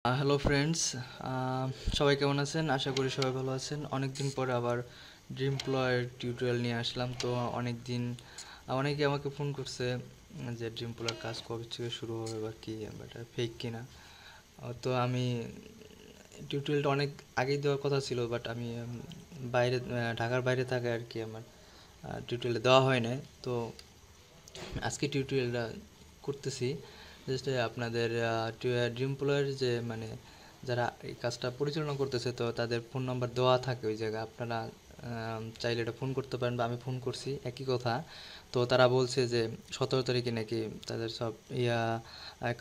Hello friends, সবাই কেমন আছেন? আশা করি সবাই ভালো আছেন। অনেক দিন পরে আবার ড্রিমপ্লয়ের টিউটোরিয়াল নিয়ে আসলাম। তো অনেক দিন অনেকে আমাকে ফোন করছে যে ড্রিমপ্লয়ের কাজ কবে থেকে শুরু হবে বা কি, বাট ফেক কিনা। তো আমি টিউটোরিয়ালটা অনেক আগেই দেওয়ার কথা ছিল, বাট আমি বাইরে ঢাকার বাইরে থাকে আর কি, আমার টিউটোরিয়ালটা দেওয়া হয় না। তো আজকে টিউটোরিয়ালটা করতেছি জাস্ট আপনাদের ড্রিমপ্লয়ের যে মানে যারা এই কাজটা পরিচালনা করতেছে, তো তাদের ফোন নাম্বার দেওয়া থাকে ওই জায়গায়। আপনারা চাইলে এটা ফোন করতে পারেন বা আমি ফোন করছি একই কথা। তো তারা বলছে যে 17 তারিখে নাকি তাদের সব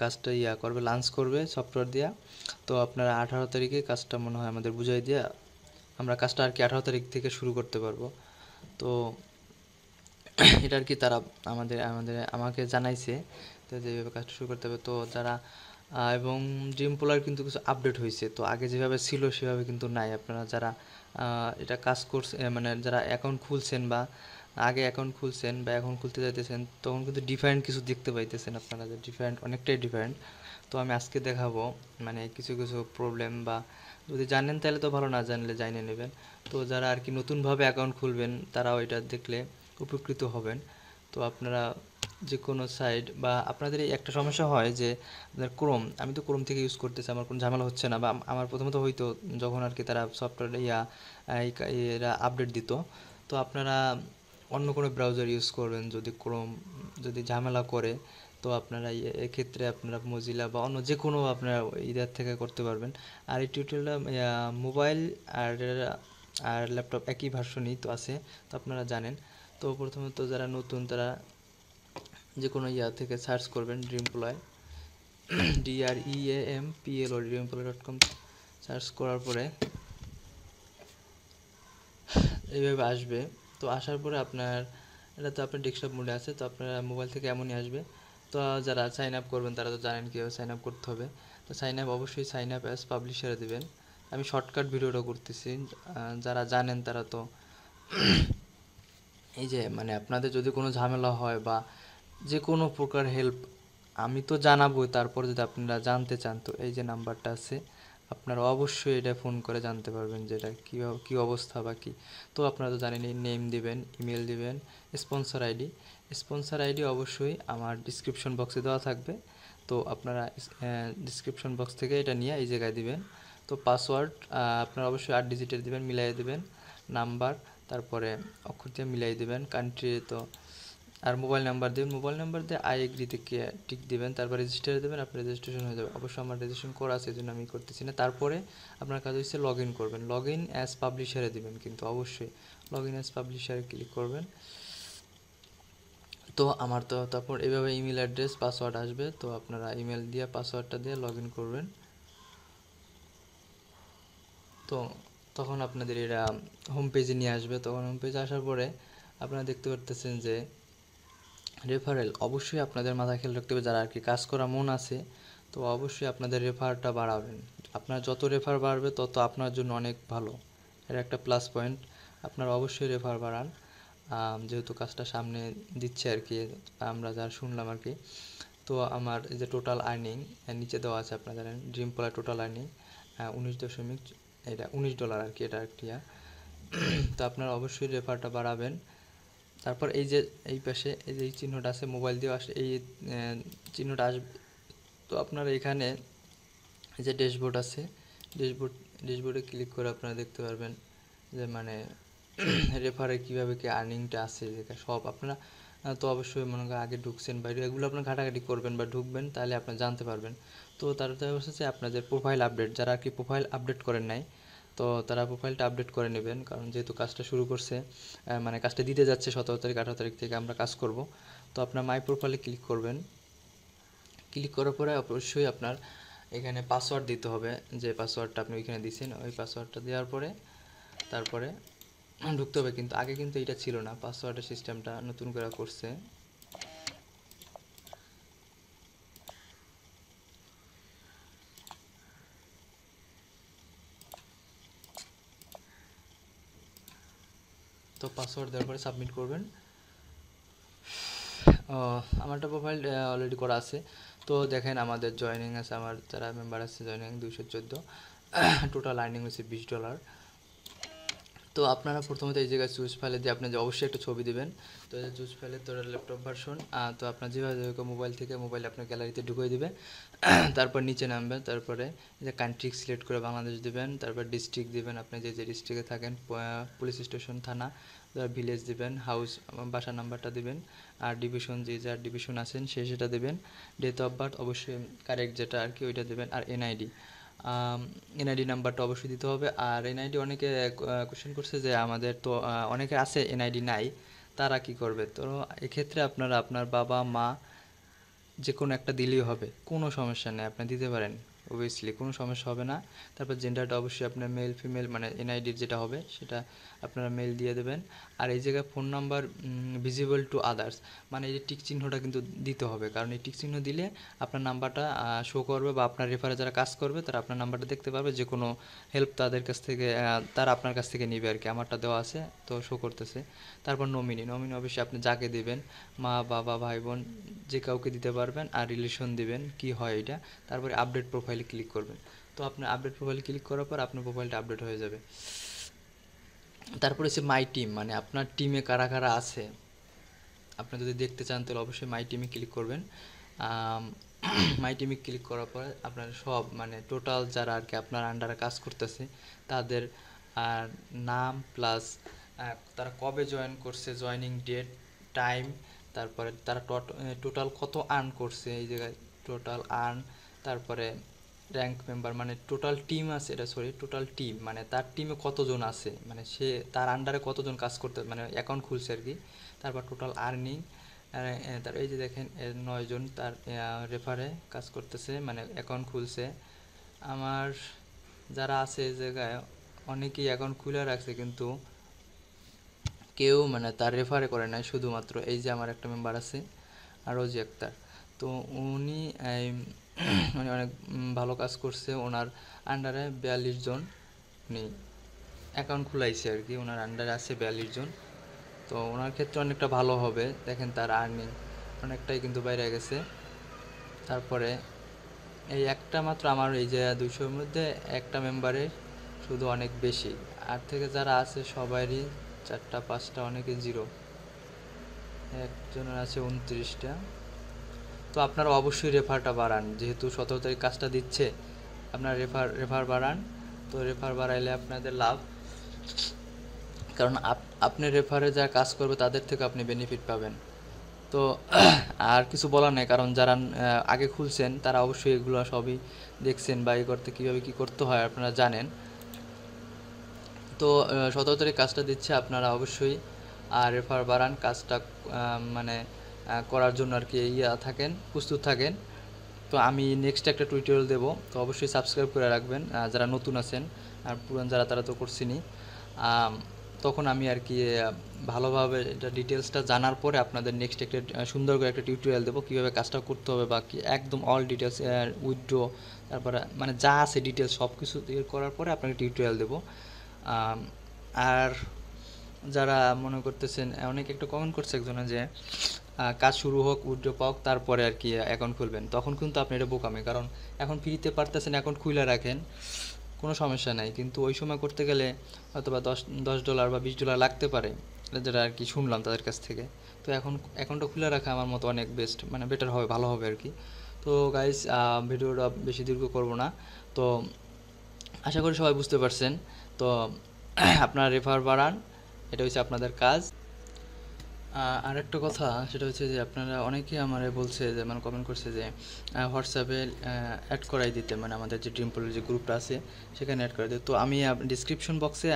কাজটা করবে, লাঞ্চ করবে সফটওয়্যার দিয়া। তো আপনারা 18 তারিখে কাজটা মনে হয় আমাদের বুঝাই দিয়া আমরা কাজটা আর কি 18 তারিখ থেকে শুরু করতে পারবো। তো এটা আর কি তারা আমাকে জানাইছে, তো যেভাবে কাজটা শুরু করতে হবে। তো যারা এবং ড্রিম পোলার কিন্তু কিছু আপডেট হয়েছে, তো আগে যেভাবে ছিল সেভাবে কিন্তু নাই। আপনারা যারা এটা কাজ করছে মানে যারা অ্যাকাউন্ট খুলছেন বা আগে অ্যাকাউন্ট খুলছেন বা এখন খুলতে যাইতেছেন, তখন কিন্তু ডিফারেন্ট কিছু দেখতে পাইতেছেন আপনারা, যে ডিফারেন্ট, অনেকটাই ডিফারেন্ট। তো আমি আজকে দেখাবো মানে কিছু কিছু প্রবলেম, বা যদি জানেন তাহলে তো ভালো, না জানলে জানিয়ে নেবেন। তো যারা আর কি নতুনভাবে অ্যাকাউন্ট খুলবেন তারাও এটা দেখলে উপকৃত হবেন। তো আপনারা যে কোনো সাইট বা আপনাদের এই একটা সমস্যা হয় যে আপনার ক্রোম, আমি তো ক্রোম থেকে ইউজ করতেছি, আমার কোনো ঝামেলা হচ্ছে না, বা আমার প্রথমত হয়তো যখন আর কি তারা সফটওয়্যার এরা আপডেট দিত। তো আপনারা অন্য কোনো ব্রাউজার ইউজ করবেন যদি ক্রোম যদি ঝামেলা করে। তো আপনারা এক্ষেত্রে আপনারা মজিলা বা অন্য যে কোনো আপনারা ইদার থেকে করতে পারবেন। আর এই টিউটোরিয়ালটা মোবাইল আর আর ল্যাপটপ একই ভার্সনই তো আছে, তো আপনারা জানেন। তো প্রথমত যারা নতুন তারা যে কোনো থেকে সার্চ করবেন ড্রিমপ্লয়, DREAMPLO, dreamemploy.com সার্চ করার পরে এইভাবে আসবে। তো আসার পরে আপনার এটা তো আপনার ডেস্কটপ মোডে আছে, তো আপনার মোবাইল থেকে এমনই আসবে। তো যারা সাইন আপ করবেন তারা তো জানেন কীভাবে সাইন আপ করতে হবে। তো সাইন আপ অবশ্যই সাইন আপ অ্যাজ পাবলিশারে দেবেন। আমি শর্টকাট ভিডিওটা করতেছি, যারা জানেন তারা তো এই যে মানে আপনাদের যদি কোনো ঝামেলা হয় বা যে কোনো প্রকার হেল্প আমি তো জানাবোই, তারপর যদি আপনারা জানতে চান তো এই যে নাম্বারটা আছে, আপনারা অবশ্যই এটা ফোন করে জানতে পারবেন যে এটা কীভাবে কী অবস্থা বা কী। তো আপনারা তো জানেনই, নেম দিবেন, ইমেল দিবেন, স্পন্সর আইডি অবশ্যই আমার ডিসক্রিপশন বক্সে দেওয়া থাকবে। তো আপনারা ডিসক্রিপশন বক্স থেকে এটা নিয়ে এই জায়গায় দিবেন। তো পাসওয়ার্ড আপনারা অবশ্যই 8 ডিজিটের দিবেন, মিলাই দিবেন। নাম্বার, তারপরে অক্ষর দিয়ে মিলাই দিবেন। কান্ট্রি তো আর মোবাইল নাম্বার দেবেন, মোবাইল নাম্বার দিয়ে আই এগ্রি থেকে টিক দিবেন, তারপর রেজিস্টারে দেবেন, আপনার রেজিস্ট্রেশন হয়ে যাবে। অবশ্যই আমার রেজিস্ট্রেশন করা আছে, এই জন্য আমি করতেছি না। তারপরে আপনার কাজ হচ্ছে লগ ইন করবেন, লগ ইন অ্যাজ পাবলিশারে দেবেন, কিন্তু অবশ্যই লগ ইন অ্যাজ পাবলিশারে ক্লিক করবেন। তো আমার তো তারপর এভাবে ইমেল অ্যাড্রেস পাসওয়ার্ড আসবে, তো আপনারা ইমেল দিয়ে পাসওয়ার্ডটা দিয়ে লগ ইন করবেন। তো তখন আপনাদের এরা হোম পেজে নিয়ে আসবে। তখন হোম পেজে আসার পরে আপনারা দেখতে পারতেছেন যে রেফারেল, অবশ্যই আপনাদের মাথায় খেয়াল রাখতে হবে যারা আর কি কাজ করা মন আছে, তো অবশ্যই আপনাদের রেফারটা বাড়াবেন। আপনার যত রেফার বাড়বে তত আপনার জন্য অনেক ভালো, এর একটা প্লাস পয়েন্ট। আপনারা অবশ্যই রেফার বাড়ান, যেহেতু কাজটা সামনে দিচ্ছে আর কি, আমরা যা শুনলাম আর কি। তো আমার এই যে টোটাল আর্নিং নিচে দেওয়া আছে, আপনারা জানেন ড্রিম পোলার টোটাল আর্নিং 19 দশমিক, এটা $19 আর কি, এটা একটি তো আপনারা অবশ্যই রেফারটা বাড়াবেন। তারপর এই যে এই পাশে এই যে এই চিহ্নটা আছে, মোবাইল দিয়ে আসলে এই চিহ্নটা আসবে। তো আপনারা এখানে এই যে ড্যাশবোর্ড আছে, ড্যাশবোর্ড ড্যাশবোর্ডে ক্লিক করে আপনারা দেখতে পারবেন যে মানে রেফারে কীভাবে কি আর্নিংটা আছে, যেটা সব আপনারা তো অবশ্যই মনে করেন আগে ঢুকছেন বাইরে, এগুলো আপনার ঘাটাঘাটি করবেন বা ঢুকবেন, তাহলে আপনারা জানতে পারবেন। তো তারপরে হচ্ছে আপনাদের প্রোফাইল আপডেট, যারা আর কি প্রোফাইল আপডেট করেন নাই, তো তারা প্রোফাইলটা আপডেট করে নেবেন, কারণ যেহেতু কাজটা শুরু করছে, মানে কাজটা দিতে যাচ্ছে 17 তারিখ, 18 তারিখ থেকে আমরা কাজ করব। তো আপনার মাই প্রোফাইলে ক্লিক করবেন। ক্লিক করার পরে অবশ্যই আপনার এখানে পাসওয়ার্ড দিতে হবে, যে পাসওয়ার্ডটা আপনি ওইখানে দিয়েছেন ওই পাসওয়ার্ডটা দেওয়ার পরে তারপরে ঢুকতে হবে। কিন্তু আগে কিন্তু এটা ছিল না, পাসওয়ার্ডের সিস্টেমটা নতুন করে করছে। তো পাসওয়ার্ড দেওয়ার পরে সাবমিট করবেন। আমারটা প্রোফাইল অলরেডি করা আছে, তো দেখেন আমাদের জয়েনিং আছে, আমার যারা মেম্বার আছে জয়েনিং 214, টোটাল আর্নিং হচ্ছে $20। তো আপনারা প্রথমত এই জায়গায় চুজ ফাইলে দিয়ে আপনি যে অবশ্যই একটা ছবি দিবেন। তো এই চুজ ফাইলে তো ল্যাপটপ ভার্সন, তো আপনার যেভাবে মোবাইল থেকে মোবাইল আপনার গ্যালারিতে ঢুকিয়ে দিবে। তারপর নিচে নামবেন, তারপরে যে কান্ট্রি সিলেক্ট করে বাংলাদেশ দিবেন, তারপর ডিস্ট্রিক্ট দিবেন, আপনি যে যে ডিস্ট্রিক্টে থাকেন, পুলিশ স্টেশন, থানা, ভিলেজ দিবেন, হাউস বাসা নাম্বারটা দিবেন, আর ডিভিশন যে যার ডিভিশন আছেন সেটা দেবেন, ডেট অফ বার্থ অবশ্যই কারেক্ট যেটা আর কি ওইটা দেবেন, আর এনআইডি, এনআইডি নাম্বারটা অবশ্যই দিতে হবে। আর এনআইডি অনেকে কোশ্চেন করছে যে আমাদের তো অনেকে আছে এনআইডি নাই, তারা কি করবে? তো এক্ষেত্রে আপনারা আপনার বাবা মা যে কোনো একটা দিলেই হবে, কোনো সমস্যা নেই, আপনি দিতে পারেন, অবভিয়াসলি কোনো সমস্যা হবে না। তারপর জেন্ডারটা অবশ্যই আপনার মেল ফিমেল, মানে এনআইডির যেটা হবে সেটা আপনারা মেল দিয়ে দেবেন। আর এই জায়গায় phone number visible to others, মানে এই যে টিক চিহ্নটা কিন্তু দিতে হবে, কারণ এই টিক চিহ্ন দিলে আপনার নাম্বারটা শো করবে, বা আপনার রেফারে যারা কাজ করবে তারা আপনার নাম্বারটা দেখতে পারবে, যে কোনো হেল্প তাদের কাছ থেকে তারা আপনার কাছ থেকে নেবে আর কি। আমারটা দেওয়া আছে তো শো করতেছে। তারপর নমিনি অবশ্যই আপনি যাকে দেবেন, মা বাবা ভাই বোন যে কাউকে দিতে পারবেন, আর রিলেশন দিবেন কি হয় এটা। তারপরে আপডেট প্রোফাইলে ক্লিক করবেন। তো আপনার আপডেট প্রোফাইলে ক্লিক করার পর আপনার প্রোফাইলটা আপডেট হয়ে যাবে। তারপরে হচ্ছে মাই টিম, মানে আপনার টিমে কারা কারা আছে আপনি যদি দেখতে চান তাহলে অবশ্যই মাই টিমে ক্লিক করবেন। মাই টিমে ক্লিক করার পরে আপনার সব মানে টোটাল যারা আর কি আপনার আন্ডারে কাজ করতেছে তাদের নাম প্লাস তারা কবে জয়েন করছে, জয়েনিং ডেট, টাইম, তারপরে তারা টোটাল কত আর্ন করছে, এই জায়গায় টোটাল আর্ন, তারপরে র্যাঙ্ক মেম্বার, মানে টোটাল টিম আছে, এটা সরি টোটাল টিম মানে তার টিমে কতজন আছে, মানে সে তার আন্ডারে কতজন কাজ করতে মানে অ্যাকাউন্ট খুলছে আর কি। তারপর টোটাল আর্নিং, তার এই যে দেখেন 9 জন তার রেফারে কাজ করতেছে, মানে অ্যাকাউন্ট খুলছে। আমার যারা আছে এই জায়গায় অনেকেই অ্যাকাউন্ট খুলে রাখছে, কিন্তু কেউ মানে তার রেফারে করে নাই, শুধুমাত্র এই যে আমার একটা মেম্বার আছে আর রোজি আক্তার। তো উনি উনি অনেক ভালো কাজ করছে, ওনার আন্ডারে 42 জন উনি অ্যাকাউন্ট খুলাইছে আর কি, ওনার আন্ডারে আছে 42 জন। তো ওনার ক্ষেত্রে অনেকটা ভালো হবে, দেখেন তার আর্নিং অনেকটাই কিন্তু বাইরে গেছে। তারপরে এই একটা মাত্র আমার এই যে 200-র মধ্যে একটা মেম্বারের শুধু অনেক বেশি, আর থেকে যারা আছে সবারই 4টা 5টা, অনেকে 0, একজনের আছে 29টা। তো আপনারা অবশ্যই রেফারটা বাড়ান, যেহেতু 17 তারিখ কাজটা দিচ্ছে, আপনারা রেফার বাড়ান। তো রেফার বাড়াইলে আপনাদের লাভ, কারণ আপনি রেফারে যারা কাজ করবে তাদের থেকে আপনি বেনিফিট পাবেন। তো আর কিছু বলার নেই, কারণ যারা আগে খুলছেন তারা অবশ্যই এগুলো সবই দেখছেন, বা এই করতে কীভাবে কী করতে হয় আপনারা জানেন। তো 17 তারিখ কাজটা দিচ্ছে, আপনারা অবশ্যই রেফার বাড়ান, কাজটা মানে করার জন্য আর কি থাকেন, প্রস্তুত থাকেন। তো আমি নেক্সট একটা টিউটোরিয়াল দেবো, তো অবশ্যই সাবস্ক্রাইব করে রাখবেন যারা নতুন আছেন, আর পুরান যারা তারা তো করছেনই। তখন আমি আর কি ভালোভাবে এটা ডিটেলসটা জানার পরে আপনাদের নেক্সট একটা সুন্দর করে একটা টিউটোরিয়াল দেবো, কীভাবে কাজটা করতে হবে, বা কি একদম অল ডিটেলস উইথড্র, তারপরে মানে যা আছে ডিটেলস সব কিছু করার পরে আপনাকে টিউটোরিয়াল দেবো। আর যারা মনে করতেছেন, অনেকে একটা কমেন্ট করছে একজনে যে কাজ শুরু হোক, উইথড্র পাওক, তারপরে আর কি অ্যাকাউন্ট খুলবেন, তখন কিন্তু আপনি এটা বোকামি, কারণ এখন ফ্রিতে পারতেছেন অ্যাকাউন্ট খুলে রাখেন, কোনো সমস্যা নাই, কিন্তু ওই সময় করতে গেলে হয়তো বা $10 বা $20 লাগতে পারে, যেটা আর কি শুনলাম তাদের কাছ থেকে। তো এখন অ্যাকাউন্টটা খুলে রাখা আমার মতো অনেক বেস্ট, মানে বেটার হবে, ভালো হবে আর কি। তো গাইস, ভিডিওটা বেশি দীর্ঘ করব না, তো আশা করি সবাই বুঝতে পারছেন। তো আপনারা রেফার বাড়ান, এটা হচ্ছে আপনাদের কাজ। আর একটা কথা সেটা হচ্ছে যে আপনারা অনেকেই আমারে বলছে যে মানে কমেন্ট করছে যে হোয়াটসঅ্যাপে অ্যাড করাই দিতে, মানে আমাদের যে ড্রিম পোলের যে গ্রুপটা আছে সেখানে অ্যাড করে দিতে। তো আমি ডিসক্রিপশন বক্সে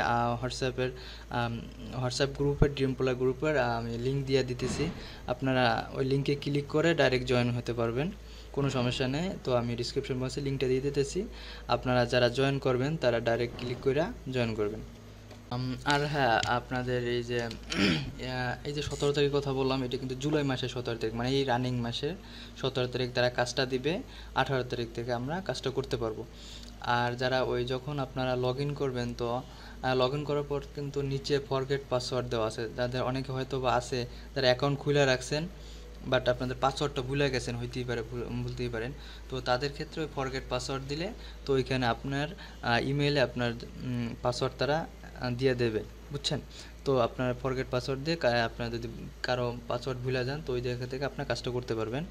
হোয়াটসঅ্যাপ গ্রুপের, ড্রিম পোলার গ্রুপের আমি লিঙ্ক দিয়ে দিতেছি, আপনারা ওই লিঙ্কে ক্লিক করে ডাইরেক্ট জয়েন হতে পারবেন, কোনো সমস্যা নেই। তো আমি ডিসক্রিপশন বক্সে লিঙ্কটা দিয়ে দিতেছি, আপনারা যারা জয়েন করবেন তারা ডাইরেক্ট ক্লিক করে জয়েন করবেন। আর হ্যাঁ, আপনাদের এই যে এই যে 17 তারিখ কথা বললাম, এটা কিন্তু জুলাই মাসের 17 তারিখ, মানে এই রানিং মাসের 17 তারিখ তারা কাজটা দিবে, 18 তারিখ থেকে আমরা কাজটা করতে পারবো। আর যারা ওই যখন আপনারা লগ ইন করবেন, তো লগ ইন করার পর কিন্তু নিচে ফরগেট পাসওয়ার্ড দেওয়া আছে, যাদের অনেকে হয়তো বা আছে যারা অ্যাকাউন্ট খুলে রাখছেন, বাট আপনাদের পাসওয়ার্ডটা ভুলে গেছেন, হইতেই পারে, ভুলতেই পারেন। তো তাদের ক্ষেত্রে ওই ফরগেট পাসওয়ার্ড দিলে তো ওইখানে আপনার ইমেইলে আপনার পাসওয়ার্ড তারা দিয়ে দেবে, বুঝছেন? তো আপনার ফরগেট পাসওয়ার্ড দিয়ে আপনার যদি কারো পাসওয়ার্ড ভুলে যান তো ওই জায়গা থেকে আপনার কাজটা করতে পারবেন।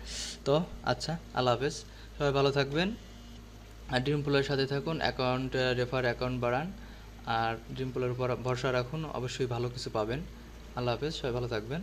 তো আচ্ছা, আল্লাহ হাফেজ, সবাই ভালো থাকবেন। আর ড্রিমপুলের সাথে থাকুন, অ্যাকাউন্ট রেফার অ্যাকাউন্ট বাড়ান, আর ড্রিমপুলের উপর ভরসা রাখুন, অবশ্যই ভালো কিছু পাবেন। আল্লাহ হাফেজ, সবাই ভালো থাকবেন।